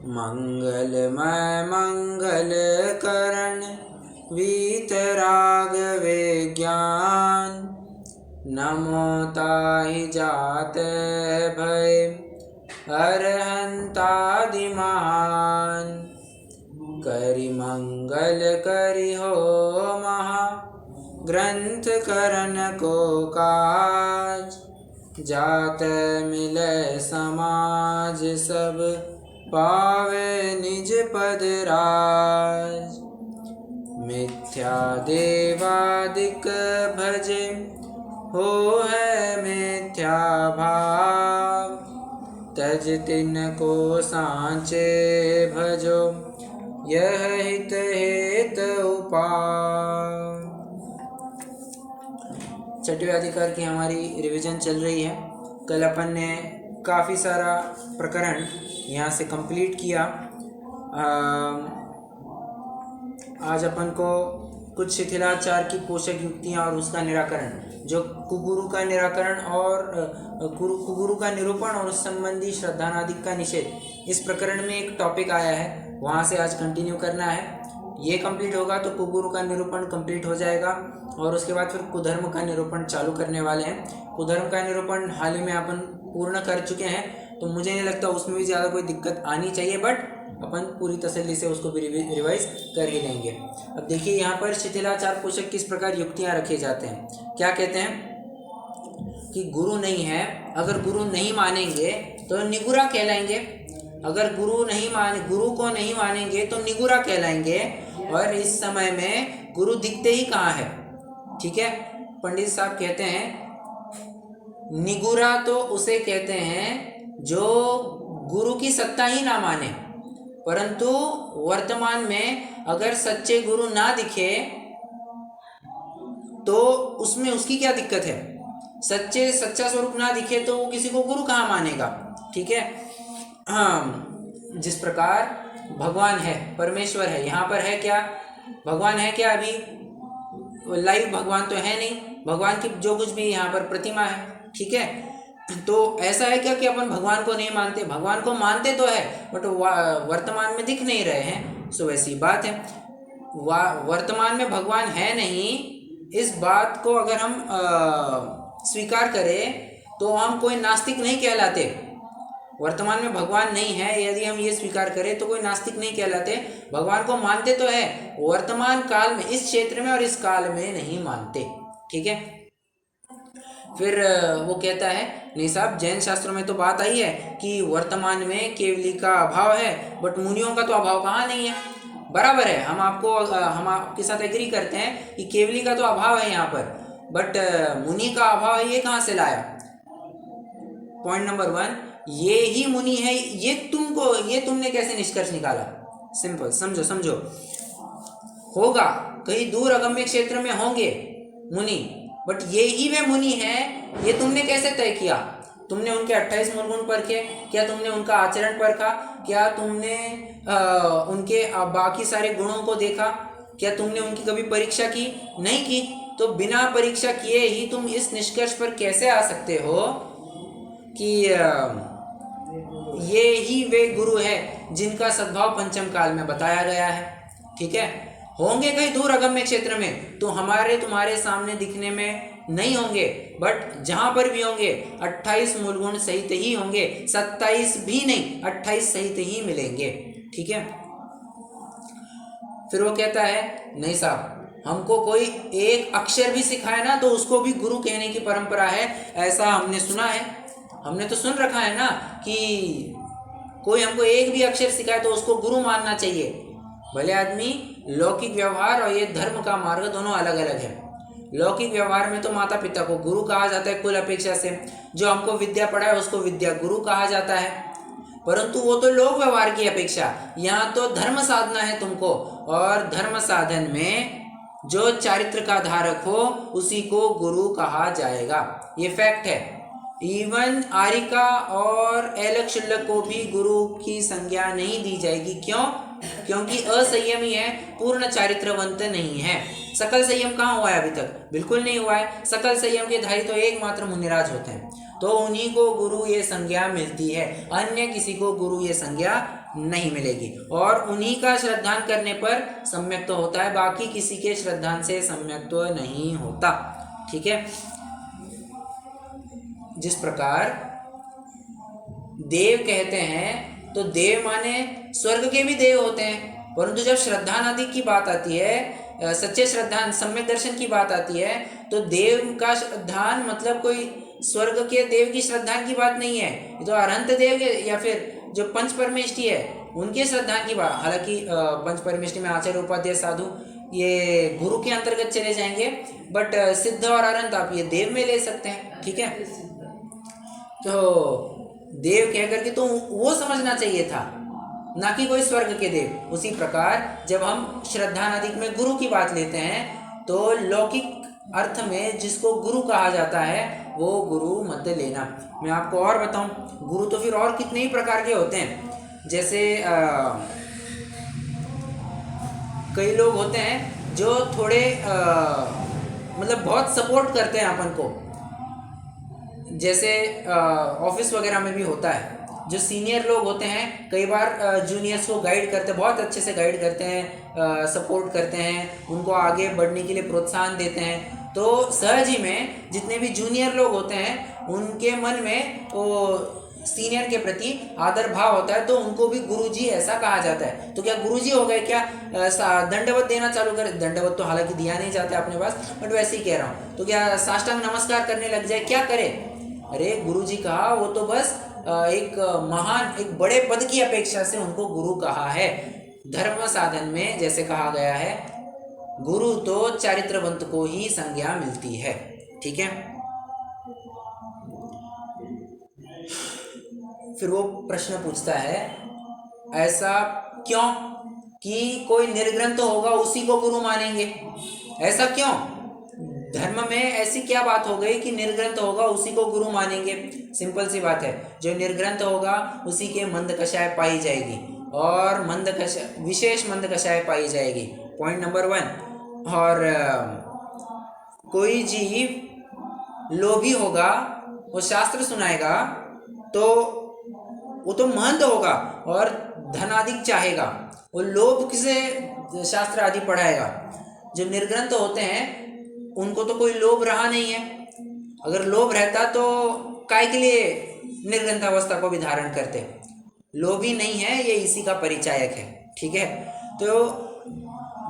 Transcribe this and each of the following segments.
मंगलमय मंगल करण वीतराग विज्ञान। नमो ताहि जात भय अरहंतादि महान। करि मंगल करि हो महा ग्रंथ करण को काज। जात मिलय समाज सब पावे निज पद राज। मिथ्या देवादिक भजे हो है मिथ्या भाव। तज तिनको सांचे भजो यह हित हेत उपाय। छठवें अधिकार की हमारी रिवीजन चल रही है। कल अपन ने काफ़ी सारा प्रकरण यहाँ से कंप्लीट किया। आज अपन को कुछ शिथिलाचार की पोषक युक्तियाँ और उसका निराकरण, जो कुगुरु का निराकरण और कुगुरु का निरूपण और उस संबंधी श्रद्धानादिक का निषेध, इस प्रकरण में एक टॉपिक आया है, वहाँ से आज कंटिन्यू करना है। ये कंप्लीट होगा तो कुगुरु का निरूपण कंप्लीट हो जाएगा और उसके बाद फिर कुधर्म का निरूपण चालू करने वाले हैं। कुधर्म का निरूपण हाल ही में अपन पूर्ण कर चुके हैं, तो मुझे नहीं लगता उसमें भी ज़्यादा कोई दिक्कत आनी चाहिए, बट अपन पूरी तसल्ली से उसको भी रिवाइज कर ही लेंगे। अब देखिए यहाँ पर शिथिलाचार पोषक किस प्रकार युक्तियाँ रखे जाते हैं। क्या कहते हैं कि गुरु नहीं है, अगर गुरु नहीं मानेंगे तो निगुरा कहलाएंगे। अगर गुरु को नहीं मानेंगे तो निगुरा कहलाएंगे। और इस समय में गुरु दिखते ही कहाँ है, ठीक है। पंडित साहब कहते हैं निगुरा तो उसे कहते हैं जो गुरु की सत्ता ही ना माने। परंतु वर्तमान में अगर सच्चे गुरु ना दिखे तो उसमें उसकी क्या दिक्कत है। सच्चा स्वरूप ना दिखे तो वो किसी को गुरु कहाँ मानेगा, ठीक है। जिस प्रकार भगवान है, परमेश्वर है, यहाँ पर है क्या, भगवान है क्या, अभी लाइव भगवान तो है नहीं। भगवान की जो कुछ भी यहाँ पर प्रतिमा है, ठीक है। तो ऐसा है क्या कि अपन भगवान को नहीं मानते, भगवान को मानते तो है बट वर्तमान में दिख नहीं रहे हैं। सो वैसी बात है, वर्तमान में भगवान है नहीं, इस बात को अगर हम स्वीकार करें तो हम कोई नास्तिक नहीं कहलाते। वर्तमान में भगवान नहीं है यदि हम ये स्वीकार करें तो कोई नास्तिक नहीं कहलाते। भगवान को मानते तो है, वर्तमान काल में, इस क्षेत्र में और इस काल में नहीं मानते, ठीक है। फिर वो कहता है नहीं साहब, जैन शास्त्रों में तो बात आई है कि वर्तमान में केवली का अभाव है, बट मुनियों का तो अभाव कहाँ नहीं है। बराबर है, हम आपके साथ एग्री करते हैं कि केवली का तो अभाव है यहाँ पर, बट मुनि का अभाव है, ये कहाँ से लाया। पॉइंट नंबर 1, ये ही मुनि है, ये तुमने कैसे निष्कर्ष निकाला। सिंपल, समझो। होगा कहीं दूर अगम्य क्षेत्र में होंगे मुनि, बट ये ही वे मुनि है, ये तुमने कैसे तय किया। तुमने उनके 28 मूल गुण परखे क्या, तुमने उनका आचरण परखा क्या, तुमने उनके बाकी सारे गुणों को देखा क्या, तुमने उनकी कभी परीक्षा की, नहीं की। तो बिना परीक्षा किए ही तुम इस निष्कर्ष पर कैसे आ सकते हो कि ये ही वे गुरु है जिनका सद्भाव पंचम काल में बताया गया है, ठीक है। होंगे कहीं दूर अगम्य क्षेत्र में, तो हमारे तुम्हारे सामने दिखने में नहीं होंगे, बट जहां पर भी होंगे 28 मूल गुण सहित ही होंगे, 27 भी नहीं, 28 सहित ही मिलेंगे, ठीक है। फिर वो कहता है नहीं साहब, हमको कोई एक अक्षर भी सिखाए ना तो उसको भी गुरु कहने की परंपरा है, ऐसा हमने सुना है। हमने तो सुन रखा है ना कि कोई हमको एक भी अक्षर सिखाए तो उसको गुरु मानना चाहिए। भले आदमी लौकिक व्यवहार और ये धर्म का मार्ग दोनों अलग अलग है। लौकिक व्यवहार में तो माता पिता को गुरु कहा जाता है कुल अपेक्षा से, जो हमको विद्या पढ़ाए उसको विद्या गुरु कहा जाता है, परंतु वो तो लोक व्यवहार की अपेक्षा, यहाँ तो धर्म साधना है तुमको, और धर्म साधन में जो चारित्र का धारक हो उसी को गुरु कहा जाएगा, ये फैक्ट है। इवन आरिका और एलक शुल्लक को भी गुरु की संज्ञा नहीं दी जाएगी। क्यों? क्योंकि असंयमी है, पूर्ण चारित्रवंत नहीं है। सकल संयम कहाँ हुआ है अभी तक? बिल्कुल नहीं हुआ है। सकल संयम के धारी तो एकमात्र मुनिराज होते हैं, तो उन्हीं को गुरु ये संज्ञा मिलती है, अन्य किसी को गुरु ये संज्ञा नहीं मिलेगी। और उन्हीं का श्रद्धान करने पर सम्यक्त्व होता है, बाकी किसी के श्रद्धान से सम्यक्त्व नहीं होता। ठीक है। जिस प्रकार देव कहते हैं तो देव माने स्वर्ग के भी देव होते हैं, परंतु जब श्रद्धान आदि की बात आती है, सच्चे श्रद्धान सम्यक दर्शन की बात आती है, तो देव का श्रद्धान मतलब कोई स्वर्ग के देव की श्रद्धान की बात नहीं है। ये तो अरहंत देव या फिर जो पंच परमेष्टि है उनके श्रद्धान की बात। हालांकि पंच परमेष्टि में आचार्य उपाध्याय साधु ये गुरु के अंतर्गत चले जाएंगे, बट सिद्ध और अरहंत आप ये देव में ले सकते हैं। ठीक है। तो देव कह करके तो वो समझना चाहिए था, ना कि कोई स्वर्ग के देव। उसी प्रकार जब हम श्रद्धान आदि में गुरु की बात लेते हैं तो लौकिक अर्थ में जिसको गुरु कहा जाता है वो गुरु मत लेना। मैं आपको और बताऊं, गुरु तो फिर और कितने ही प्रकार के होते हैं। जैसे कई लोग होते हैं जो थोड़े मतलब बहुत सपोर्ट करते हैं अपन को, जैसे ऑफिस वगैरह में भी होता है। जो सीनियर लोग होते हैं कई बार जूनियर्स को गाइड करते हैं, बहुत अच्छे से गाइड करते हैं, सपोर्ट करते हैं, उनको आगे बढ़ने के लिए प्रोत्साहन देते हैं। तो सहज ही में जितने भी जूनियर लोग होते हैं उनके मन में वो सीनियर के प्रति आदर भाव होता है, तो उनको भी गुरुजी ऐसा कहा जाता है। तो क्या गुरुजी हो गए क्या दंडवत देना चालू कर? दंडवत तो हालांकि दिया नहीं जाता अपने पास, बट वैसे ही कह रहा हूँ। तो क्या साष्टांग नमस्कार करने लग जाए? क्या करे? अरे गुरुजी कहा, वो तो बस एक महान एक बड़े पद की अपेक्षा से उनको गुरु कहा है। धर्म साधन में जैसे कहा गया है, गुरु तो चारित्रवंत को ही संज्ञा मिलती है। ठीक है। फिर वो प्रश्न पूछता है, ऐसा क्यों कि कोई निर्ग्रंथ होगा उसी को गुरु मानेंगे? ऐसा क्यों? धर्म में ऐसी क्या बात हो गई कि निर्ग्रंथ होगा उसी को गुरु मानेंगे? सिंपल सी बात है, जो निर्ग्रंथ होगा उसी के मंद कषाय पाई जाएगी, और मंद कषाय विशेष मंद कषाय पाई जाएगी। Point number 1। और कोई जीव लोभी होगा, वो शास्त्र सुनाएगा तो वो तो महंत होगा और धन अधिक चाहेगा, वो लोभ से शास्त्र आदि पढ़ाएगा। जो निर्ग्रंथ होते हैं उनको तो कोई लोभ रहा नहीं है। अगर लोभ रहता तो काय के लिए निर्ग्रंथ अवस्था को भी धारण करते? लोभी नहीं है, ये इसी का परिचायक है। ठीक है। तो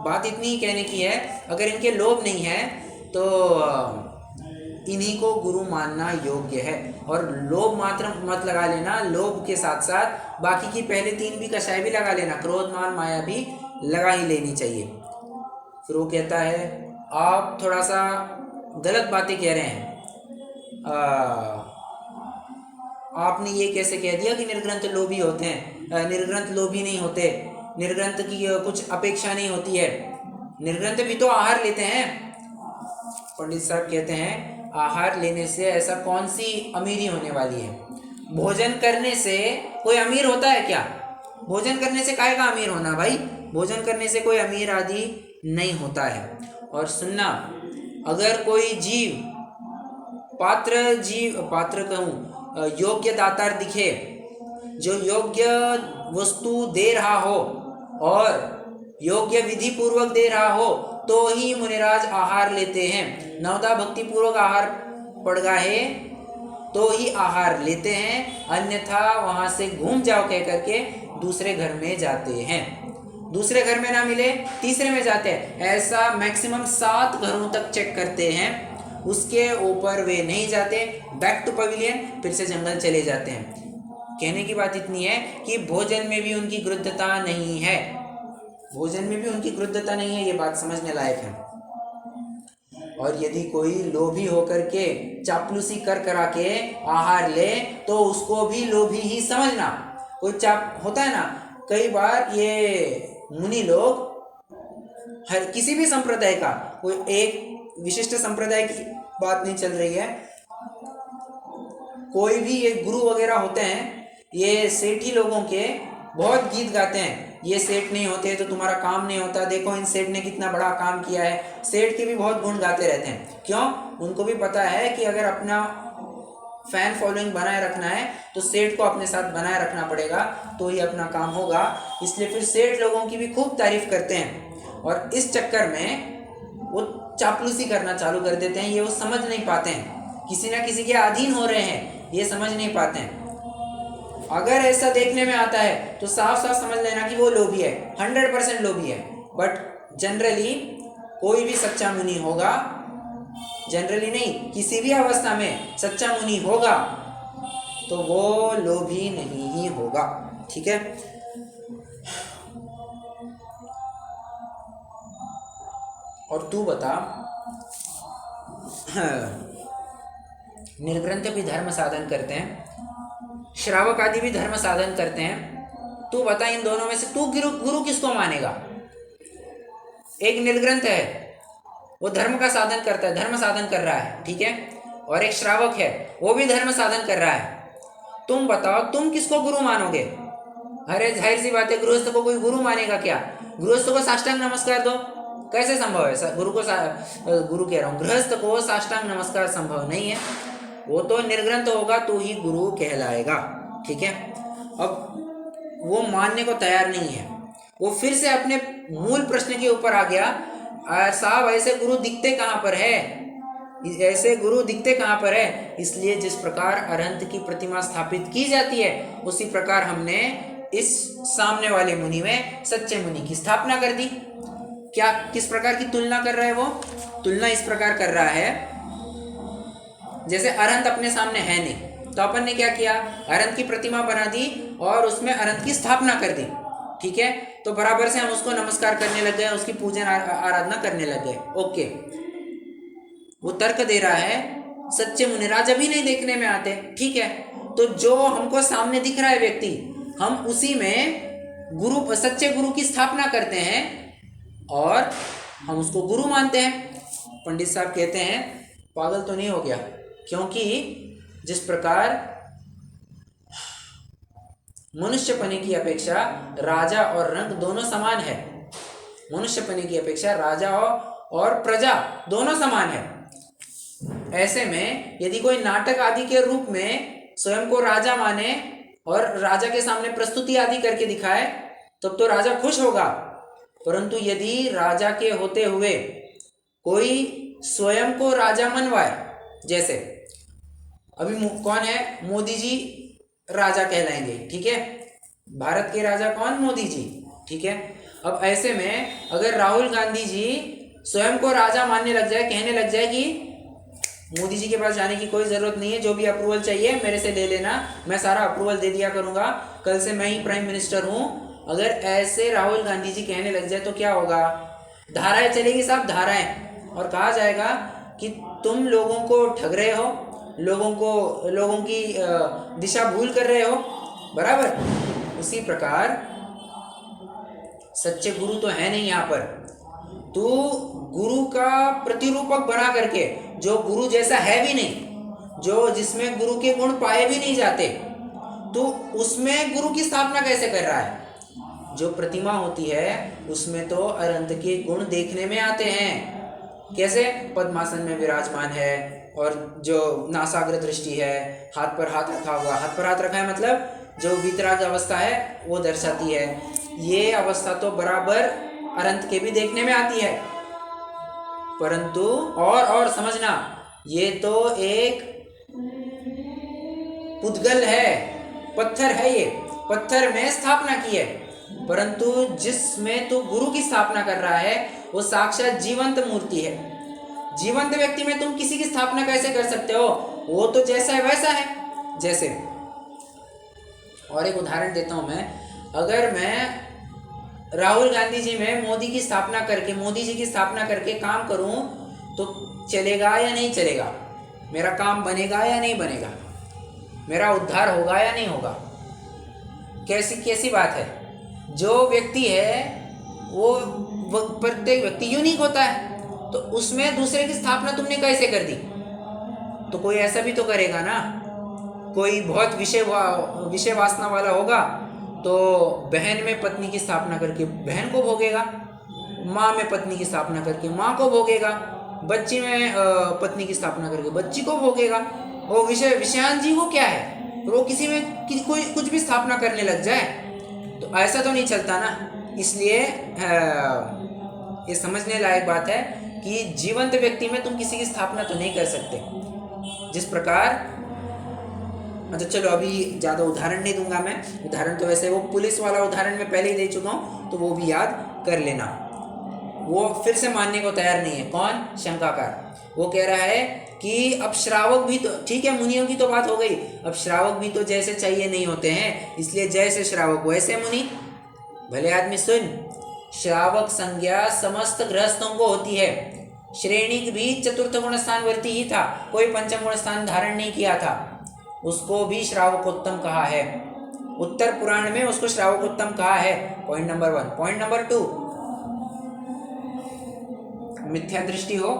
बात इतनी ही कहने की है, अगर इनके लोभ नहीं है तो इन्हीं को गुरु मानना योग्य है। और लोभ मात्र मत लगा लेना, लोभ के साथ साथ बाकी की पहले 3 भी कषाय भी लगा लेना, क्रोध मान माया भी लगा ही लेनी चाहिए। फिर वो कहता है, आप थोड़ा सा गलत बातें कह रहे हैं। आपने ये कैसे कह दिया कि निर्ग्रंथ लोभी होते हैं? निर्ग्रंथ लोभी नहीं होते, निर्ग्रंथ की कुछ अपेक्षा नहीं होती है, निर्ग्रंथ भी तो आहार लेते हैं। पंडित साहब कहते हैं, आहार लेने से ऐसा कौन सी अमीरी होने वाली है? भोजन करने से कोई अमीर होता है क्या? भोजन करने से काहे का अमीर होना भाई? भोजन करने से कोई अमीर आदि नहीं होता है। और सुनना, अगर कोई जीव पात्र कहूँ योग्य दातार दिखे, जो योग्य वस्तु दे रहा हो और योग्य विधि पूर्वक दे रहा हो, तो ही मुनिराज आहार लेते हैं। नवदा भक्ति पूर्वक आहार पड़ गए तो ही आहार लेते हैं, अन्यथा वहां से घूम जाओ कह करके दूसरे घर में जाते हैं। दूसरे घर में ना मिले तीसरे में जाते हैं। ऐसा मैक्सिमम 7 घरों तक चेक करते हैं, उसके ऊपर वे नहीं जाते। बैक टू पवेलियन, फिर से जंगल चले जाते हैं। कहने की बात इतनी है कि भोजन में भी उनकी गृद्धता नहीं है, भोजन में भी उनकी गृद्धता नहीं है, ये बात समझने लायक है। और यदि कोई लोभी होकर के चापलूसी कर करा के आहार ले तो उसको भी लोभी ही समझना। कोई चाप होता है ना, कई बार ये मुनि लोग हर किसी भी संप्रदाय का, कोई एक विशिष्ट संप्रदाय की बात नहीं चल रही है, कोई भी ये गुरु वगैरह होते हैं, ये सेठी लोगों के बहुत गीत गाते हैं। ये सेठ नहीं होते तो तुम्हारा काम नहीं होता, देखो इन सेठ ने कितना बड़ा काम किया है। सेठ के भी बहुत गुण गाते रहते हैं। क्यों? उनको भी पता है कि अगर अपना फैन फॉलोइंग बनाए रखना है तो सेठ को अपने साथ बनाए रखना पड़ेगा, तो ही अपना काम होगा। इसलिए फिर सेठ लोगों की भी खूब तारीफ करते हैं और इस चक्कर में वो चापलूसी करना चालू कर देते हैं। ये वो समझ नहीं पाते हैं, किसी ना किसी के अधीन हो रहे हैं, ये समझ नहीं पाते हैं। अगर ऐसा देखने में आता है तो साफ साफ समझ लेना कि वो लोभी है, 100% लोभी है। बट जनरली कोई भी सच्चा मुनि होगा, जनरली नहीं, किसी भी अवस्था में सच्चा मुनि होगा तो वो लोभी नहीं ही होगा। ठीक है। और तू बता, निर्ग्रंथ भी धर्म साधन करते हैं, श्रावक आदि भी धर्म साधन करते हैं। तू बता इन दोनों में से तू गुरु किसको मानेगा? एक निर्ग्रंथ है, वो धर्म का साधन करता है, धर्म साधन कर रहा है, ठीक है। और एक श्रावक है, वो भी धर्म साधन कर रहा है। तुम बताओ तुम किसको गुरु मानोगे? अरे जाहिर सी बात है, गृहस्थ को कोई गुरु मानेगा क्या? गृहस्थ को साष्टांग नमस्कार दो, कैसे संभव है? गुरु कह रहा हूँ, गृहस्थ को साष्टांग नमस्कार संभव नहीं है। वो तो निर्ग्रंथ होगा तो ही गुरु कहलाएगा, ठीक है। अब वो मानने को तैयार नहीं है, वो फिर से अपने मूल प्रश्न के ऊपर आ गया। साहब ऐसे गुरु दिखते कहाँ पर है? ऐसे गुरु दिखते कहाँ पर है? इसलिए जिस प्रकार अरहंत की प्रतिमा स्थापित की जाती है उसी प्रकार हमने इस सामने वाले मुनि में सच्चे मुनि की स्थापना कर दी। क्या किस प्रकार की तुलना कर रहा है वो? तुलना इस प्रकार कर रहा है, जैसे अरहंत अपने सामने है नहीं तो अपन ने क्या किया, अरहंत की प्रतिमा बना दी और उसमें अरहंत की स्थापना कर दी, ठीक है। तो बराबर से हम उसको नमस्कार करने लग गए, उसकी पूजन आराधना करने लग गए। ओके, वो तर्क दे रहा है सच्चे मुनिराज अभी नहीं देखने में आते, ठीक है। तो जो हमको सामने दिख रहा है व्यक्ति, हम उसी में गुरु, सच्चे गुरु की स्थापना करते हैं और हम उसको गुरु मानते हैं। पंडित साहब कहते हैं पागल तो नहीं हो गया? क्योंकि जिस प्रकार मनुष्यपने की अपेक्षा राजा और रंक दोनों समान है, मनुष्यपने की अपेक्षा राजा और प्रजा दोनों समान है। ऐसे में यदि कोई नाटक आदि के रूप में स्वयं को राजा माने और राजा के सामने प्रस्तुति आदि करके दिखाए तब तो राजा खुश होगा। परंतु यदि राजा के होते हुए कोई स्वयं को राजा मनवाए, जैसे अभी कौन है, मोदी जी राजा कहलाएंगे, ठीक है। भारत के राजा कौन? मोदी जी, ठीक है। अब ऐसे में अगर राहुल गांधी जी स्वयं को राजा मानने लग जाए, कहने लग जाए कि मोदी जी के पास जाने की कोई ज़रूरत नहीं है, जो भी अप्रूवल चाहिए मेरे से ले लेना, मैं सारा अप्रूवल दे दिया करूँगा, कल से मैं ही प्राइम मिनिस्टर हूँ। अगर ऐसे राहुल गांधी जी कहने लग जाए तो क्या होगा? धाराएं चलेगी साहब, धाराएं, और कहा जाएगा कि तुम लोगों को ठग रहे हो, लोगों की दिशा भूल कर रहे हो, बराबर। उसी प्रकार सच्चे गुरु तो है नहीं यहाँ पर, तो गुरु का प्रतिरूपक बना करके, जो गुरु जैसा है भी नहीं, जो जिसमें गुरु के गुण पाए भी नहीं जाते, तो उसमें गुरु की स्थापना कैसे कर रहा है? जो प्रतिमा होती है उसमें तो अरहंत के गुण देखने में आते हैं। कैसे? पद्मासन में विराजमान है और जो नासाग्र दृष्टि है, हाथ पर हाथ रखा हुआ, हाथ पर हाथ रखा है मतलब जो वीतराग अवस्था है वो दर्शाती है। ये अवस्था तो बराबर अरहंत के भी देखने में आती है, परंतु और समझना, ये तो एक पुद्गल है, पत्थर है, ये पत्थर में स्थापना की है, परंतु जिसमें तो गुरु की स्थापना कर रहा है वो साक्षात जीवंत मूर्ति है। जीवंत व्यक्ति में तुम किसी की स्थापना कैसे कर सकते हो? वो तो जैसा है वैसा है। जैसे और एक उदाहरण देता हूं मैं, अगर मैं राहुल गांधी जी में मोदी की स्थापना करके, मोदी जी की स्थापना करके काम करूं तो चलेगा या नहीं चलेगा? मेरा काम बनेगा या नहीं बनेगा? मेरा उद्धार होगा या नहीं होगा? कैसी बात है? जो व्यक्ति है वो प्रत्येक व्यक्ति यूनिक होता है, तो उसमें दूसरे की स्थापना तुमने कैसे कर दी? तो कोई ऐसा भी तो करेगा ना, कोई बहुत विषय वासना वाला होगा तो बहन में पत्नी की स्थापना करके बहन को भोगेगा, माँ में पत्नी की स्थापना करके माँ को भोगेगा, बच्ची में पत्नी की स्थापना करके बच्ची को भोगेगा। वो विषयान जीव क्या है, वो किसी में कोई कुछ भी स्थापना करने लग जाए तो ऐसा तो नहीं चलता ना। इसलिए ये समझने लायक बात है कि जीवंत व्यक्ति में तुम किसी की स्थापना तो नहीं कर सकते। जिस प्रकार, अच्छा चलो अभी ज़्यादा उदाहरण नहीं दूंगा मैं, उदाहरण तो वैसे वो पुलिस वाला उदाहरण मैं पहले ही दे चुका हूँ, तो वो भी याद कर लेना। वो फिर से मानने को तैयार नहीं है। कौन? शंकाकार। वो कह रहा है कि अब श्रावक भी तो ठीक है, मुनियों की तो बात हो गई, अब श्रावक भी तो जैसे चाहिए नहीं होते हैं, इसलिए जैसे श्रावक वैसे मुनि। भले आदमी सुन, श्रावक संज्ञा समस्त गृहस्थों को होती है। श्रेणी भी चतुर्थ गुण स्थानवर्ती ही था, कोई पंचम गुण स्थान धारण नहीं किया था, उसको भी श्रावकोत्तम कहा है। उत्तर पुराण में उसको श्रावकोत्तम कहा है। Point number 1। पॉइंट नंबर 2, मिथ्या दृष्टि हो,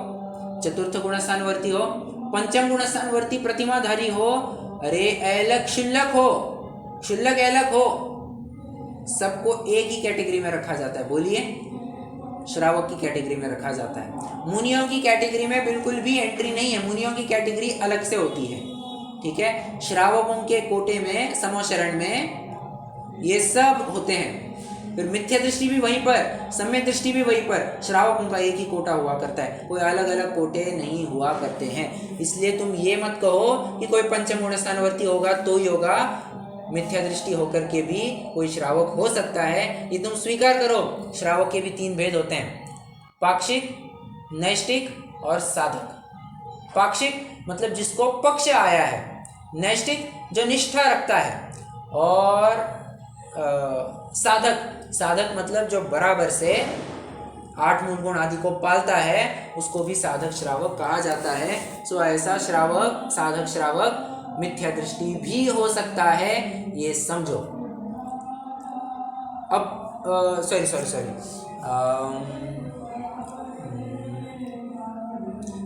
चतुर्थ गुण स्थानवर्ती हो, पंचम गुण स्थानवर्ती प्रतिमाधारी हो, अरे ऐलक शुल्लक हो, शुल्लक ऐलक हो, सबको एक ही कैटेगरी में रखा जाता है। बोलिए, श्रावक की कैटेगरी में रखा जाता है। मुनियों की कैटेगरी में बिल्कुल भी एंट्री नहीं है, मुनियों की कैटेगरी अलग से होती है। ठीक है, श्रावकों के कोटे में, समोशरण में ये सब होते हैं। फिर मिथ्या दृष्टि भी वहीं पर, सम्यक दृष्टि भी वहीं पर, श्रावकों का एक ही कोटा हुआ करता है, कोई अलग अलग कोटे नहीं हुआ करते हैं। इसलिए तुम ये मत कहो कि कोई पंचम गुण स्थानवर्ती होगा तो ही होगा, मिथ्या दृष्टि होकर के भी कोई श्रावक हो सकता है, ये तुम स्वीकार करो। श्रावक के भी 3 भेद होते हैं, पाक्षिक, नैष्टिक और साधक। पाक्षिक मतलब जिसको पक्ष आया है, नैष्टिक जो निष्ठा रखता है, और साधक, साधक मतलब जो बराबर से 8 मूल गुण आदि को पालता है, उसको भी साधक श्रावक कहा जाता है। सो ऐसा श्रावक, साधक श्रावक मिथ्या दृष्टि भी हो सकता है, ये समझो। अब सॉरी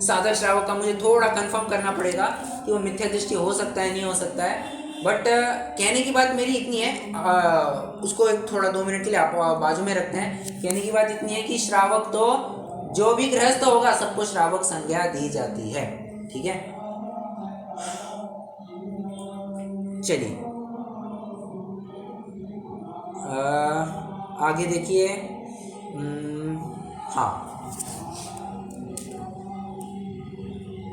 साधक श्रावक का मुझे थोड़ा कंफर्म करना पड़ेगा कि वो मिथ्या दृष्टि हो सकता है नहीं हो सकता है, बट कहने की बात मेरी इतनी है, उसको एक थोड़ा 2 मिनट के लिए आप बाजू में रखते हैं। कहने की बात इतनी है कि श्रावक तो जो भी गृहस्थ होगा सबको श्रावक संज्ञा दी जाती है। ठीक है, चलिए आगे देखिए। हाँ,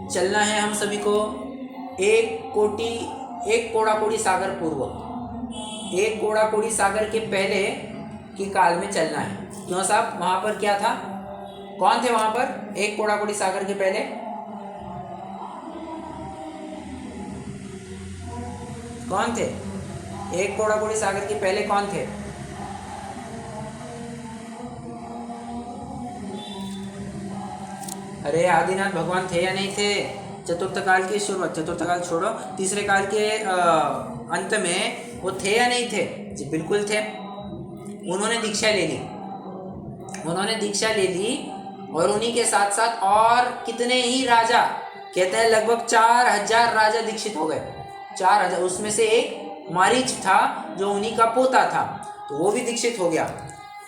चलना है हम सभी को एक कोड़ा कोड़ी सागर पूर्व, एक कोड़ा कोड़ी सागर के पहले के काल में चलना है। क्यों साहब, वहां पर क्या था? कौन थे वहां पर एक कोड़ा कोड़ी सागर के पहले? कौन थे एक कोड़ा कोड़ी सागर के पहले? कौन थे? अरे आदिनाथ भगवान थे या नहीं थे? चतुर्थ काल की शुरुआत, चतुर्थ काल छोड़ो, तीसरे काल के अंत में वो थे या नहीं थे? जी बिल्कुल थे। उन्होंने दीक्षा ले ली, उन्होंने दीक्षा ले ली, और उन्हीं के साथ साथ और कितने ही राजा, कहते हैं लगभग 4000 राजा दीक्षित हो गए। 4000, उसमें से एक मारीच था जो उन्हीं का पोता था, तो वो भी दीक्षित हो गया।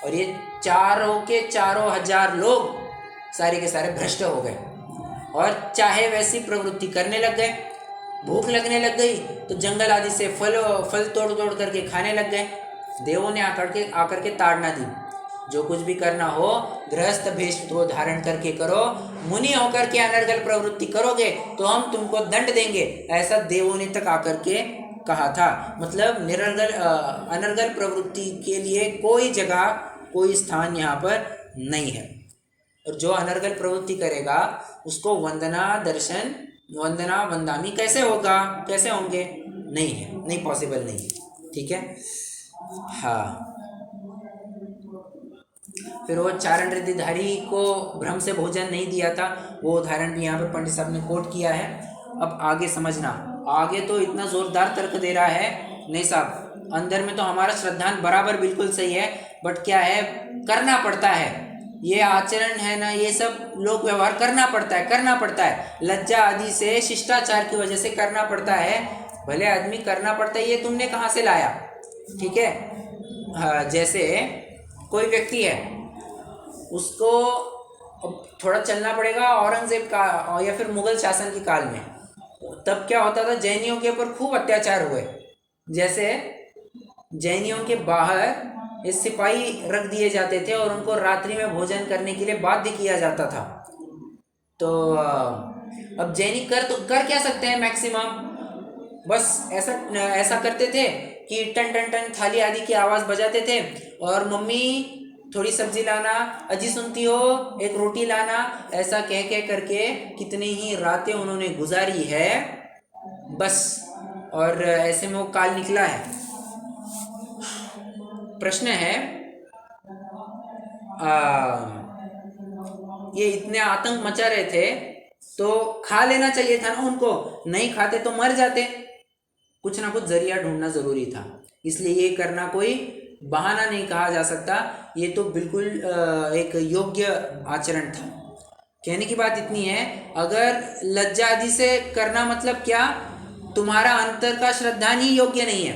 और ये चारों के 4000 लोग सारे के सारे भ्रष्ट हो गए, और चाहे वैसी प्रवृत्ति करने लग गए। भूख लगने लग गई तो जंगल आदि से फल तोड़ तोड़ करके खाने लग गए। देवों ने आकर के ताड़ना दी, जो कुछ भी करना हो गृहस्थ भेष को धारण करके करो, मुनि होकर के अनर्गल प्रवृत्ति करोगे तो हम तुमको दंड देंगे, ऐसा देवों ने तक आकर के कहा था। मतलब अनर्गल प्रवृत्ति के लिए कोई जगह, कोई स्थान यहाँ पर नहीं है। और जो अनर्गल प्रवृत्ति करेगा उसको वंदना दर्शन, वंदना वंदामी कैसे होगा, कैसे होंगे? नहीं है, नहीं, पॉसिबल नहीं है। ठीक है, हाँ। फिर वो चारण रिद्धिधारी को भ्रम से भोजन नहीं दिया था, वो उदाहरण भी यहाँ पर पंडित साहब ने कोट किया है। अब आगे समझना, आगे तो इतना जोरदार तर्क दे रहा है, नहीं साहब अंदर में तो हमारा श्रद्धान बराबर बिल्कुल सही है, बट क्या है, करना पड़ता है। ये आचरण है ना, ये सब लोक व्यवहार करना पड़ता है, लज्जा आदि से, शिष्टाचार की वजह से करना पड़ता है। भले आदमी करना पड़ता है, ये तुमने कहाँ से लाया? ठीक है, हाँ, जैसे कोई व्यक्ति है, उसको थोड़ा चलना पड़ेगा औरंगजेब का या फिर मुगल शासन के काल में, तब क्या होता था, जैनियों के ऊपर खूब अत्याचार हुए। जैसे जैनियों के बाहर ये सिपाही रख दिए जाते थे और उनको रात्रि में भोजन करने के लिए बाध्य किया जाता था। तो अब जैनी कर क्या सकते हैं मैक्सिमम, बस ऐसा ऐसा करते थे कि टन टन टन थाली आदि की आवाज़ बजाते थे और मम्मी थोड़ी सब्जी लाना, अजी सुनती हो एक रोटी लाना, ऐसा कह कह करके कितनी ही रातें उन्होंने गुजारी है बस। और ऐसे में वो काल निकला है। प्रश्न है, ये इतने आतंक मचा रहे थे तो खा लेना चाहिए था ना उनको, नहीं खाते तो मर जाते। कुछ ना कुछ जरिया ढूंढना जरूरी था, इसलिए ये करना कोई बहाना नहीं कहा जा सकता, ये तो बिल्कुल एक योग्य आचरण था। कहने की बात इतनी है, अगर लज्जा आदि से करना मतलब क्या, तुम्हारा अंतर का श्रद्धान ही योग्य नहीं है,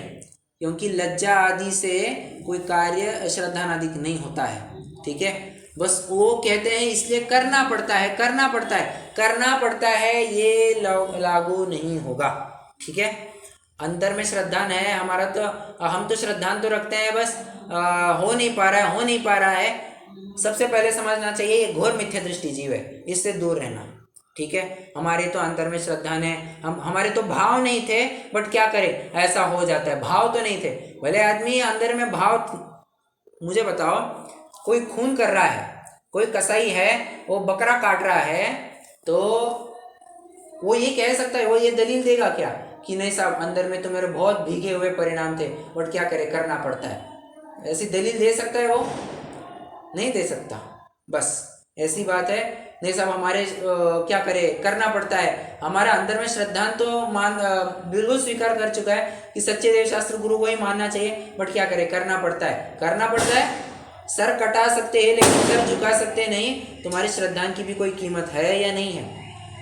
क्योंकि लज्जा आदि से कोई कार्य श्रद्धान आदि नहीं होता है। ठीक है, बस वो कहते हैं इसलिए करना पड़ता है, करना पड़ता है, करना पड़ता है, ये लागू नहीं होगा। ठीक है, अंदर में श्रद्धान है हमारा, तो हम तो श्रद्धान तो रखते हैं, बस हो नहीं पा रहा है, हो नहीं पा रहा है। सबसे पहले समझना चाहिए ये घोर मिथ्या दृष्टि जीव है, इससे दूर रहना। ठीक है, हमारे तो अंतर में श्रद्धान है, हमारे तो भाव नहीं थे, बट क्या करें ऐसा हो जाता है, भाव तो नहीं थे। भले आदमी अंदर में भाव, मुझे बताओ कोई खून कर रहा है, कोई कसाई है वो बकरा काट रहा है, तो वो ये कह सकता है, वो ये दलील देगा क्या कि नहीं साहब अंदर में तो मेरे बहुत भीगे हुए परिणाम थे, बट क्या करे करना पड़ता है, ऐसी दलील दे सकता है वो? नहीं दे सकता। बस ऐसी बात है, नहीं साहब हमारे क्या करे करना पड़ता है। हमारा अंदर में श्रद्धान तो बिल्कुल स्वीकार कर चुका है कि सच्चे देव शास्त्र गुरु को ही मानना चाहिए, बट क्या करे करना पड़ता है, करना पड़ता है। सर कटा सकते हैं लेकिन सर झुका सकते नहीं। तुम्हारी श्रद्धान की भी कोई कीमत है या नहीं है?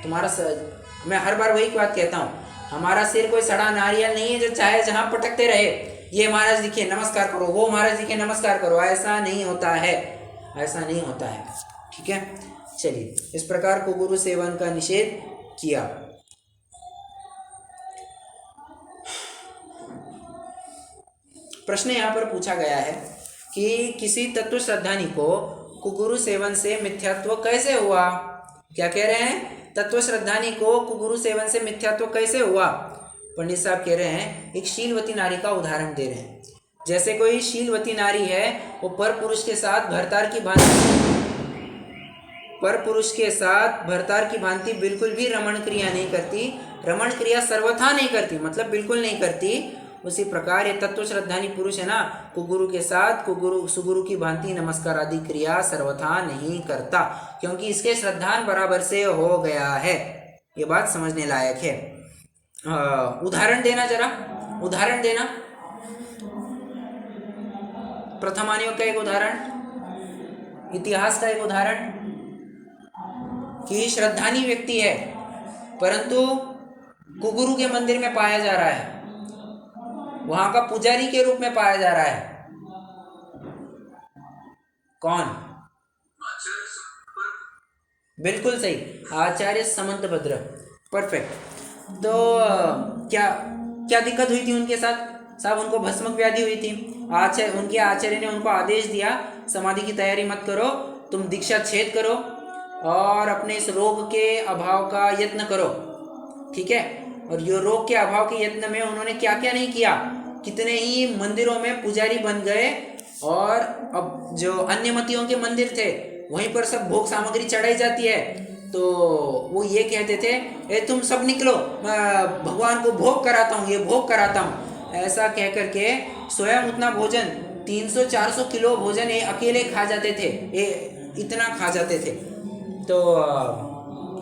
तुम्हारा मैं हर बार वही बात कहता हूँ, हमारा सिर कोई सड़ा नारियल नहीं है जो चाहे जहाँ पटकते रहे, ये महाराज दिखे नमस्कार करो, वो महाराज दिखे नमस्कार करो, ऐसा नहीं होता है, ऐसा नहीं होता है। ठीक है, चलिए, इस प्रकार को गुरु सेवन का निषेध किया। प्रश्न यहाँ पर पूछा गया है कि किसी तत्व श्रद्धानी को कुगुरु सेवन से मिथ्यात्व कैसे हुआ? क्या कह रहे हैं? तत्व श्रद्धानी को कुगुरु सेवन से मिथ्यात्व कैसे हुआ? पंडित साहब कह रहे हैं, एक शीलवती नारी का उदाहरण दे रहे हैं। जैसे कोई शीलवती नारी है, वो पर पुरुष के साथ भरतार की भांति बिल्कुल भी रमण क्रिया नहीं करती, रमण क्रिया सर्वथा नहीं करती, मतलब बिल्कुल नहीं करती। उसी प्रकार ये तत्व श्रद्धानी पुरुष है ना, कुगुरु के साथ सुगुरु की भांति नमस्कार आदि क्रिया सर्वथा नहीं करता, क्योंकि इसके श्रद्धान बराबर से हो गया है। ये बात समझने लायक है। उदाहरण देना, जरा उदाहरण देना, प्रथमानियोग का एक उदाहरण, इतिहास का एक उदाहरण, कि श्रद्धानी व्यक्ति है परंतु कुगुरु के मंदिर में पाया जा रहा है, वहां का पुजारी के रूप में पाया जा रहा है। कौन? बिल्कुल सही, आचार्य समंतभद्र, परफेक्ट। तो क्या क्या दिक्कत हुई थी उनके साथ? साहब उनको भस्मक व्याधि हुई थी, उनके आचार्य ने उनको आदेश दिया समाधि की तैयारी मत करो, तुम दीक्षा छेद करो और अपने इस रोग के अभाव का यत्न करो। ठीक है, और ये रोग के अभाव के यत्न में उन्होंने क्या क्या नहीं किया, कितने ही मंदिरों में पुजारी बन गए, और अब जो अन्य मतियों के मंदिर थे वहीं पर सब भोग सामग्री चढ़ाई जाती है, तो वो ये कहते थे, ए तुम सब निकलो, मैं भगवान को भोग कराता हूँ, ये भोग कराता हूँ, ऐसा कह करके स्वयं उतना भोजन 300-400 किलो भोजन ये अकेले खा जाते थे, ये इतना खा जाते थे। तो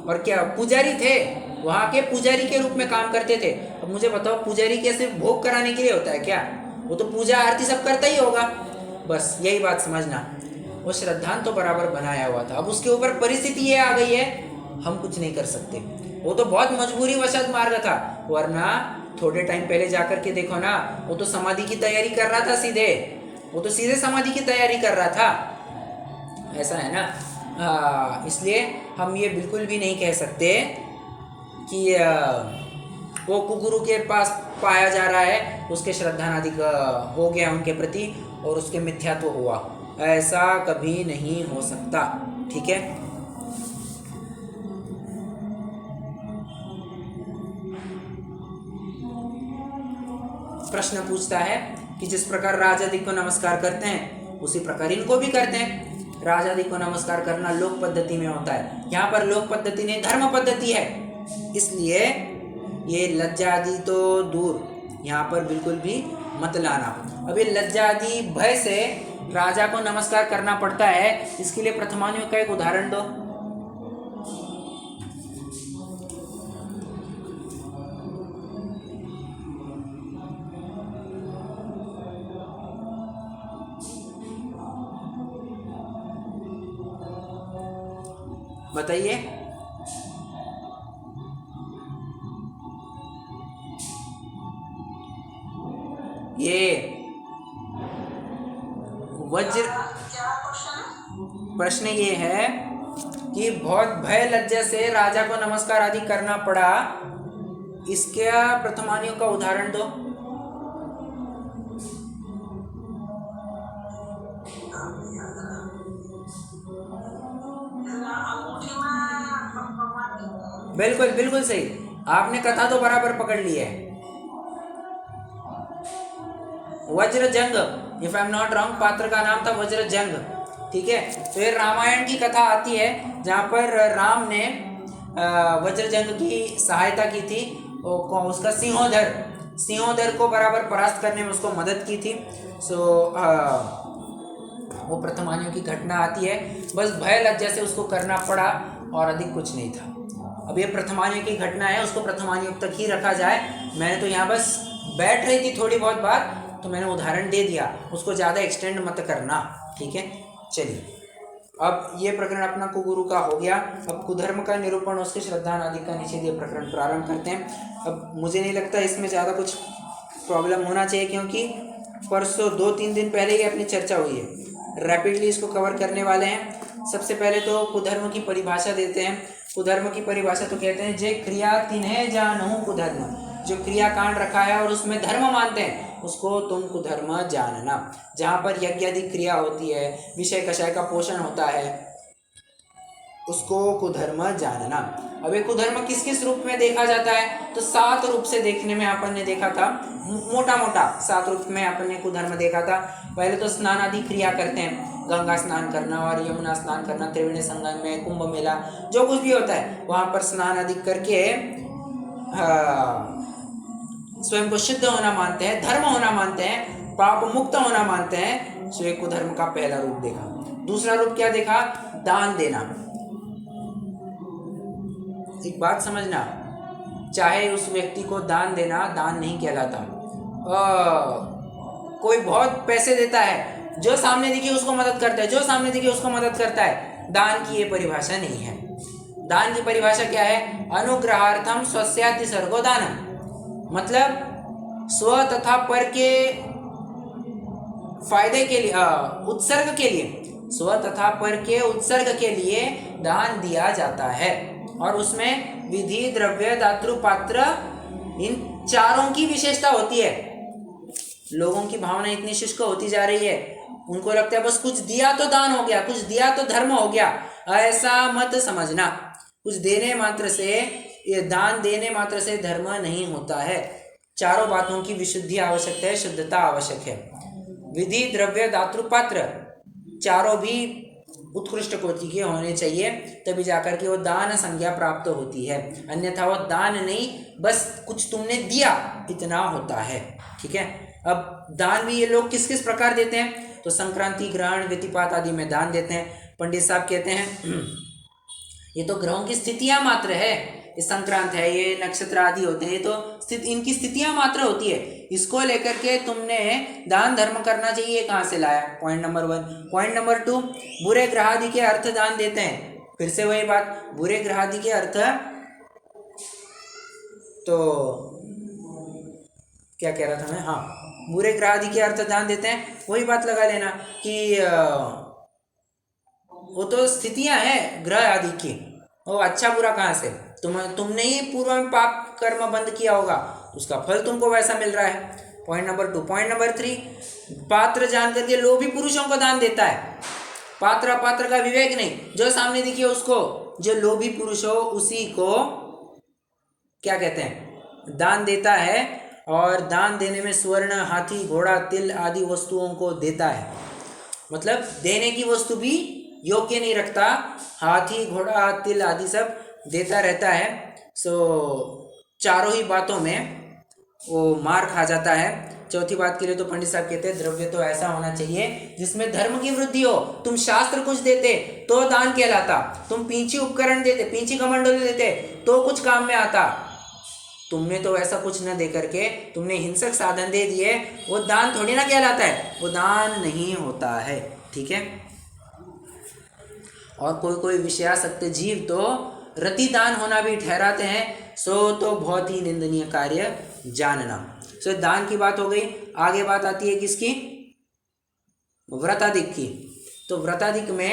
और क्या पुजारी थे, वहाँ के पुजारी के रूप में काम करते थे। अब मुझे बताओ पुजारी कैसे भोग कराने के लिए होता है क्या? वो तो पूजा आरती सब करता ही होगा। बस यही बात समझना, वो श्रद्धान तो बराबर बनाया हुआ था। अब उसके ऊपर परिस्थिति ये आ गई है, हम कुछ नहीं कर सकते, वो तो बहुत मजबूरी वशत मार्ग था, वरना थोड़े टाइम पहले जाकर के देखो ना, वो तो समाधि की तैयारी कर रहा था, वो तो सीधे समाधि की तैयारी कर रहा था। ऐसा है ना, इसलिए हम ये बिल्कुल भी नहीं कह सकते कि वो कुगुरु के पास पाया जा रहा है, उसके श्रद्धानादि हो गया उनके प्रति और उसके मिथ्यात्व हुआ। ऐसा कभी नहीं हो सकता। ठीक है, प्रश्न पूछता है कि जिस प्रकार राजादि को नमस्कार करते हैं उसी प्रकार इनको भी करते हैं। राजादि को नमस्कार करना लोक पद्धति में होता है, यहाँ पर लोक पद्धति नहीं धर्म पद्धति है, इसलिए ये लज्जा आदि तो दूर, यहाँ पर बिल्कुल भी मत लाना। अब ये लज्जा आदि भय से राजा को नमस्कार करना पड़ता है, इसके लिए प्रथमान्यों का एक उदाहरण दो। बताइए। ये वज्र प्रश्न ये है कि बहुत भय लज्जा से राजा को नमस्कार आदि करना पड़ा, इसके प्रथमानियों का उदाहरण दो। बिल्कुल बिल्कुल सही, आपने कथा तो बराबर पकड़ ली है। Vajrajang, if I am not wrong, पात्र का नाम था वज्रजंग। ठीक है, तो ये रामायण की कथा आती है जहाँ पर राम ने वज्रजंग की सहायता की थी, उसका सिंहोदर को बराबर परास्त करने में उसको मदद की थी। वो प्रथमानियों की घटना आती है, बस भय लज्जा से उसको करना पड़ा और अधिक कुछ नहीं था। अब ये प्रथमानियों की घटना है, उसको प्रथमानियों तक ही रखा जाए। मैंने तो यहाँ बस बैठ रही थी थोड़ी बहुत बात, तो मैंने उदाहरण दे दिया, उसको ज़्यादा एक्सटेंड मत करना। ठीक है, चलिए अब ये प्रकरण अपना कुगुरु का हो गया। अब कुधर्म का निरूपण, उसके श्रद्धानादि का निषेध, ये प्रकरण प्रारंभ करते हैं। अब मुझे नहीं लगता इसमें ज़्यादा कुछ प्रॉब्लम होना चाहिए, क्योंकि परसों 2-3 दिन पहले ही अपनी चर्चा हुई है। रैपिडली इसको कवर करने वाले हैं। सबसे पहले तो कुधर्म की परिभाषा देते हैं। कुधर्म की परिभाषा तो कहते हैं जे क्रिया तिन्हें जानहु कुधर्म, जो क्रिया कांड रखा है और उसमें धर्म मानते हैं उसको तुम कुधर्म जानना। जहाँ पर यज्ञ आदि क्रिया होती है, विषय कषाय का पोषण होता है, उसको कुधर्म जानना। अब ये कुधर्म किस किस रूप में देखा जाता है, तो 7 रूप से देखने में अपन ने देखा था, मोटा मोटा 7 रूप में अपन ने कुधर्म देखा था। पहले तो स्नान आदि क्रिया करते हैं, गंगा स्नान करना और यमुना स्नान करना, त्रिवेणी संगम में, कुंभ मेला, जो कुछ भी होता है वहाँ पर स्नान आदि करके स्वयं को शुद्ध होना मानते हैं, धर्म होना मानते हैं, पाप मुक्त होना मानते हैं। सो एक कुधर्म का पहला रूप देखा। दूसरा रूप क्या देखा, दान देना। एक बात समझना, चाहे उस व्यक्ति को दान देना दान नहीं कहलाता। कोई बहुत पैसे देता है, जो सामने दिखे उसको मदद करता है, जो सामने दिखे उसको मदद करता है, दान की ये परिभाषा नहीं है। दान की परिभाषा क्या है, अनुग्रहार्थम स्वस्याति सर्गो दानम, मतलब स्व तथा पर के फायदे के लिए, उत्सर्ग के लिए, स्व तथा पर के उत्सर्ग के लिए दान दिया जाता है। और उसमें विधि, द्रव्य, दातृ, पात्र, इन चारों की विशेषता होती है। लोगों की भावना इतनी शुष्क होती जा रही है, उनको लगता है बस कुछ दिया तो दान हो गया, कुछ दिया तो धर्म हो गया। ऐसा मत समझना, कुछ देने मात्र से, ये दान देने मात्र से धर्म नहीं होता है। चारों बातों की विशुद्धि आवश्यक है, शुद्धता आवश्यक है। विधि, द्रव्य, दातृ, पात्र, चारों भी उत्कृष्ट कोटि के होने चाहिए, तभी जाकर के वो दान संज्ञा प्राप्त होती है। अन्यथा वो दान नहीं, बस कुछ तुमने दिया इतना होता है। ठीक है, अब दान भी ये लोग किस किस प्रकार देते हैं, तो संक्रांति, ग्रहण, व्यतिपात आदि में दान देते हैं। पंडित साहब कहते हैं ये तो ग्रहों की स्थितियां मात्र है, ये संक्रांत है, ये नक्षत्र आदि होते हैं, ये तो इनकी स्थितियां मात्र होती है, इसको लेकर के तुमने दान धर्म करना चाहिए, कहाँ से लाया। Point number 1। पॉइंट नंबर 2, बुरे ग्रह आदि के अर्थ दान देते हैं। फिर से वही बात, बुरे ग्रह आदि के अर्थ, तो क्या कह रहा था मैं, हाँ, बुरे ग्रह आदि के अर्थ दान देते हैं। वही बात लगा लेना कि वो तो स्थितियां हैं ग्रह आदि की, वो अच्छा बुरा कहाँ से, तुमने ही पूर्व में पाप कर्म बंद किया होगा, उसका फल तुमको वैसा मिल रहा है। Point number 2। पॉइंट नंबर 3, पात्र जान करके लोभी पुरुषों को दान देता है। पात्र अपात्र का विवेक नहीं, जो सामने दिखिए उसको, जो लोभी पुरुष हो उसी को क्या कहते हैं, दान देता है। और दान देने में स्वर्ण, हाथी, घोड़ा, तिल आदि वस्तुओं को देता है। मतलब देने की वस्तु भी योग्य नहीं रखता, हाथी, घोड़ा, तिल आदि सब देता रहता है। चारों ही बातों में वो मार खा जाता है। चौथी बात के लिए तो पंडित साहब कहते हैं द्रव्य तो ऐसा होना चाहिए जिसमें धर्म की वृद्धि हो। तुम शास्त्र कुछ देते तो दान कहलाता, तुम पींची उपकरण देते, पींची कमंडल देते तो कुछ काम में आता। तुमने तो ऐसा कुछ न दे करके तुमने हिंसक साधन दे दिए, वो दान थोड़ी ना कहलाता है, वो दान नहीं होता है। ठीक है। और कोई विषयासक्त जीव तो रतिदान होना भी ठहराते हैं, तो बहुत ही निंदनीय कार्य जानना। दान की बात हो गई। आगे बात आती है किसकी, व्रताधिक की। तो व्रताधिक में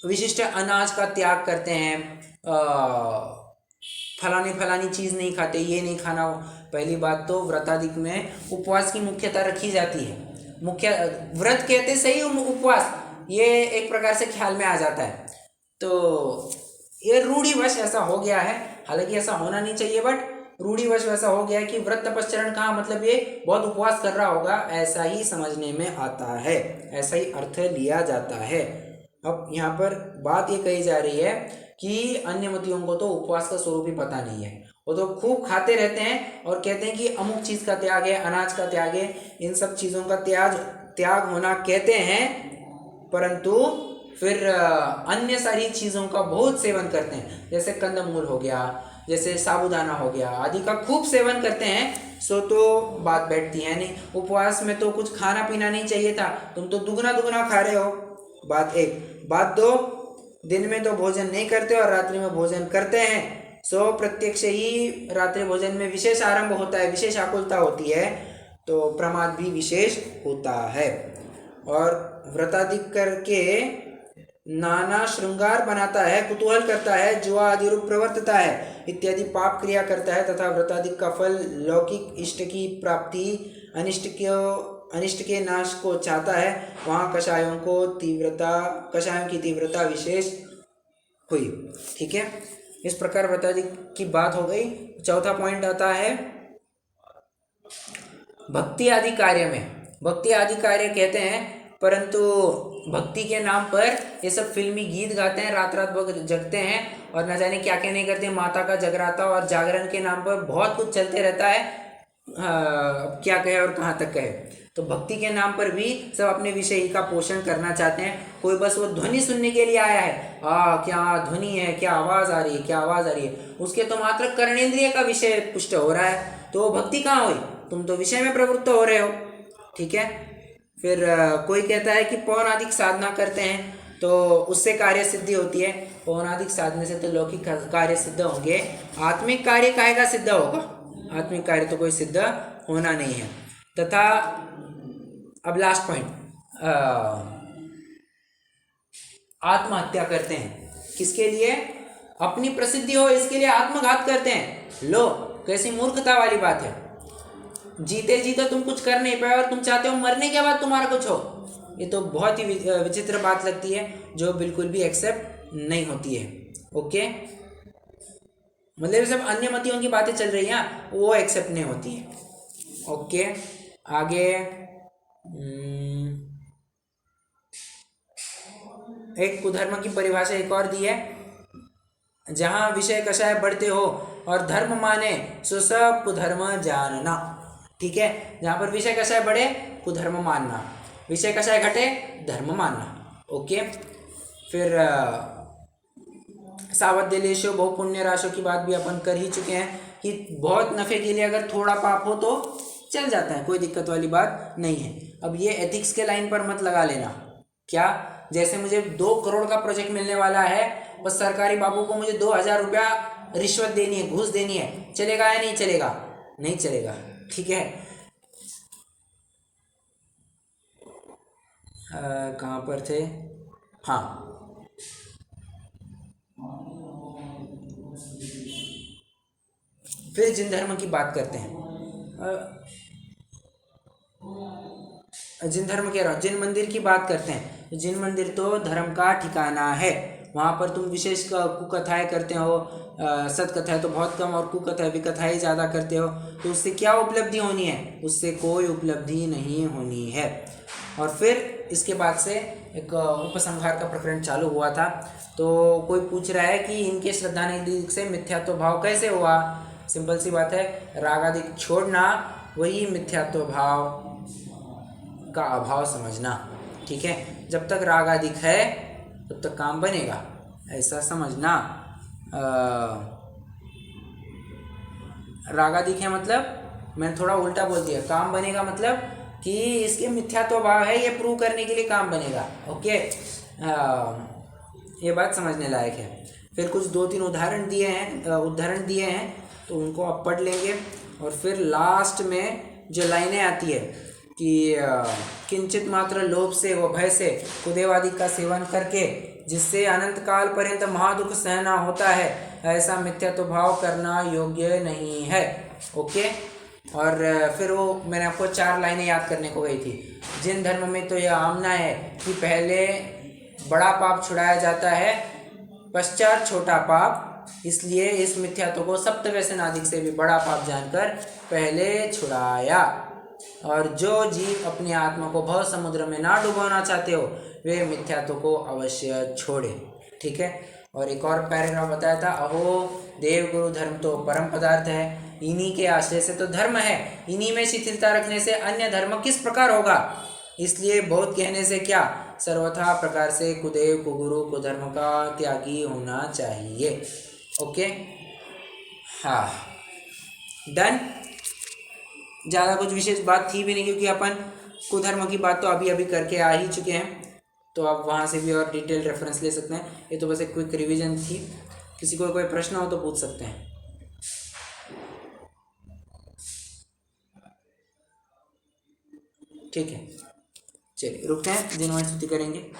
विशिष्ट अनाज का त्याग करते हैं, फलानी चीज़ नहीं खाते, ये नहीं खाना। पहली बात तो व्रताधिक में उपवास की मुख्यता रखी जाती है। मुख्य व्रत कहते सही, उपवास ये एक प्रकार से ख्याल में आ जाता है। तो ये रूढ़िवश ऐसा हो गया है, हालांकि ऐसा होना नहीं चाहिए, बट रूढ़िवश ऐसा हो गया है कि व्रत तपस्चरण का मतलब ये बहुत उपवास कर रहा होगा, ऐसा ही समझने में आता है, ऐसा ही अर्थ लिया जाता है। अब यहाँ पर बात ये कही जा रही है कि अन्य मतियों को तो उपवास का स्वरूप ही पता नहीं है, वो तो खूब खाते रहते हैं और कहते हैं कि अमुक चीज़ का त्याग है, अनाज का त्याग है, इन सब चीज़ों का त्याग होना कहते हैं, परंतु फिर अन्य सारी चीज़ों का बहुत सेवन करते हैं। जैसे कंदमूल हो गया, जैसे साबूदाना हो गया आदि का खूब सेवन करते हैं। तो बात बैठती है नहीं। उपवास में तो कुछ खाना पीना नहीं चाहिए था, तुम तो दुगना खा रहे हो। बात एक। बात दो, दिन में तो भोजन नहीं करते और रात्रि में भोजन करते हैं। प्रत्यक्ष ही रात्रि भोजन में विशेष आरंभ होता है, विशेष आकुलता होती है, तो प्रमाद भी विशेष होता है। और व्रताधिक करके नाना श्रृंगार बनाता है, कुतूहल करता है, जुआ आदि रूप प्रवर्तता है, इत्यादि पाप क्रिया करता है, तथा व्रताधिक का फल लौकिक इष्ट की प्राप्ति, अनिष्ट के नाश को चाहता है। वहाँ कषायों की तीव्रता विशेष हुई। ठीक है, इस प्रकार व्रताधिक की बात हो गई। चौथा पॉइंट आता है भक्ति आदि कार्य में। भक्ति आदि कार्य कहते हैं, परंतु भक्ति के नाम पर ये सब फिल्मी गीत गाते हैं, रात भर जगते हैं और न जाने क्या क्या नहीं करते। माता का जगराता और जागरण के नाम पर बहुत कुछ चलते रहता है, क्या कहे और कहाँ तक कहे। तो भक्ति के नाम पर भी सब अपने विषय का पोषण करना चाहते हैं। कोई बस वो ध्वनि सुनने के लिए आया है, क्या ध्वनि है, क्या आवाज़ आ रही है, क्या आवाज़ आ रही है, उसके तो मात्र कर्णेंद्रिय का विषय पुष्ट हो रहा है, तो भक्ति कहाँ हुई, तुम तो विषय में प्रवृत्त हो रहे हो। ठीक है। फिर कोई कहता है कि पौराणिक साधना करते हैं तो उससे कार्य सिद्धि होती है। पौराणिक साधने से तो लौकिक कार्य सिद्ध होंगे, आत्मिक कार्य काहेगा सिद्ध होगा, आत्मिक कार्य तो कोई सिद्ध होना नहीं है। तथा अब लास्ट पॉइंट, आत्महत्या करते हैं, किसके लिए, अपनी प्रसिद्धि हो इसके लिए आत्मघात करते हैं। लो कैसी मूर्खता वाली बात है, जीते जीते तुम कुछ कर नहीं पाए और तुम चाहते हो मरने के बाद तुम्हारा कुछ हो। ये तो बहुत ही विचित्र बात लगती है, जो बिल्कुल भी एक्सेप्ट नहीं होती है। ओके, मतलब सब अन्य मतियों की बातें चल रही हैं, वो एक्सेप्ट नहीं होती है। ओके, आगे एक कुधर्म की परिभाषा एक और दी है, जहाँ विषय कषाय बढ़ते हो और धर्म माने सो सब कुधर्म जानना। ठीक है, जहाँ पर विषय कषाय बढ़े कुधर्म मानना, विषय कषाय घटे धर्म मानना। ओके, फिर सावध्यलेशो बहुपुण्य राशो की बात भी अपन कर ही चुके हैं कि बहुत नफ़े के लिए अगर थोड़ा पाप हो तो चल जाता है, कोई दिक्कत वाली बात नहीं है। अब ये एथिक्स के लाइन पर मत लगा लेना, क्या जैसे मुझे 2 करोड़ का प्रोजेक्ट मिलने वाला है, बस सरकारी बाबू को मुझे 2000 रुपया रिश्वत देनी है, घूस देनी है, चलेगा या नहीं चलेगा, नहीं चलेगा। ठीक है, कहाँ पर थे, हाँ, फिर जिन धर्म की बात करते हैं, जिन धर्म कह रहा हूँ, जिन मंदिर की बात करते हैं, जिन मंदिर तो धर्म का ठिकाना है, वहाँ पर तुम विशेष कुकथाएँ करते हो, सत कथाएँ तो बहुत कम और कुकथाएँ विकथाएँ ज़्यादा करते हो, तो उससे क्या उपलब्धि होनी है? उससे कोई उपलब्धि नहीं होनी है। और फिर इसके बाद से एक उपसंहार का प्रकरण चालू हुआ था। तो कोई पूछ रहा है कि इनके श्रद्धानिधि से मिथ्यात्व भाव कैसे हुआ? सिंपल सी बात है, राग आदि छोड़ना वही मिथ्यात्व भाव का अभाव समझना। ठीक है, जब तक राग आदि है तब तक काम बनेगा, ऐसा समझना। रागादिक है मतलब मैंने थोड़ा उल्टा बोल दिया, काम बनेगा मतलब कि इसके मिथ्यात्व भाव है, ये प्रूव करने के लिए काम बनेगा। ओके, ये बात समझने लायक है। फिर कुछ 2-3 उदाहरण दिए हैं तो उनको आप पढ़ लेंगे। और फिर लास्ट में जो लाइनें आती है कि किंचित मात्र लोभ से व भय से कुदेवादि का सेवन करके जिससे अनंत काल पर्यंत महादुख सहना होता है, ऐसा मिथ्यात्व भाव करना योग्य नहीं है। ओके, और फिर वो मैंने आपको 4 लाइनें याद करने को गई थी। जिन धर्म में तो यह आमना है कि पहले बड़ा पाप छुड़ाया जाता है, पश्चात छोटा पाप, इसलिए इस मिथ्यात्व को सप्तव्यसनादिक से भी बड़ा पाप जानकर पहले छुड़ाया। और जो जीव अपनी आत्मा को भव समुद्र में ना डुबोना चाहते हो, वे मिथ्यात्व को अवश्य छोड़े। ठीक है, और एक और पैराग्राफ बताया था, अहो देव गुरु धर्म तो परम पदार्थ है, इन्हीं के आश्रय से तो धर्म है, इन्हीं में शिथिलता रखने से अन्य धर्म किस प्रकार होगा? इसलिए बहुत कहने से क्या, सर्वथा प्रकार से कुदेव कुगुरु कुधर्म का त्यागी होना चाहिए। ओके, हाँ, डन। ज़्यादा कुछ विशेष बात थी भी नहीं, क्योंकि अपन कुधर्म की बात तो अभी अभी करके आ ही चुके हैं, तो आप वहाँ से भी और डिटेल रेफरेंस ले सकते हैं। ये तो बस एक क्विक रिवीजन थी। किसी को कोई प्रश्न हो तो पूछ सकते हैं। ठीक है, चलिए रुकते हैं, दिन स्तुति करेंगे।